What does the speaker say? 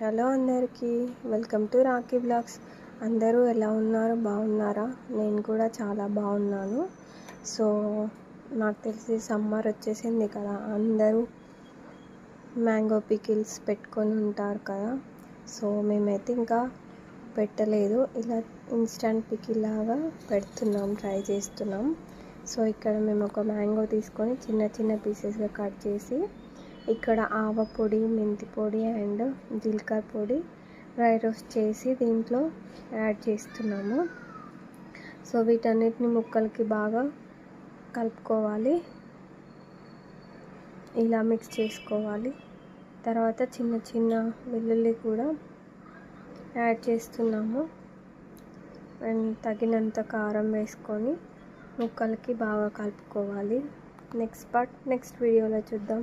Hello అందరికీ, welcome to Rocky blogs. అందరూ ఎలా ఉన్నారు? బాగున్నారా? నేను కూడా చాలా బాగున్నాను. సో నాకు తెలిసి సమ్మర్ వచ్చేసింది కదా, అందరూ మ్యాంగో పికిల్స్ పెట్టుకొని ఉంటారు కదా. సో మేమైతే ఇంకా పెట్టలేదు, ఇలా ఇన్స్టంట్ పికిల్ లాగా పెడుతున్నాం, ట్రై చేస్తున్నాం. సో ఇక్కడ మేము ఒక మ్యాంగో తీసుకొని చిన్న చిన్న పీసెస్గా కట్ చేసి ఇక్కడ ఆవ పొడి, మెంతి పొడి అండ్ జీలకర్ర పొడి డ్రై రోస్ట్ చేసి దీంట్లో యాడ్ చేస్తున్నాము. సో వీటన్నిటిని ముక్కలకి బాగా కలుపుకోవాలి, ఇలా మిక్స్ చేసుకోవాలి. తర్వాత చిన్న చిన్న వెల్లుల్లి కూడా యాడ్ చేస్తున్నాము అండ్ తగినంత కారం వేసుకొని ముక్కలకి బాగా కలుపుకోవాలి. నెక్స్ట్ వీడియోలో చూద్దాం.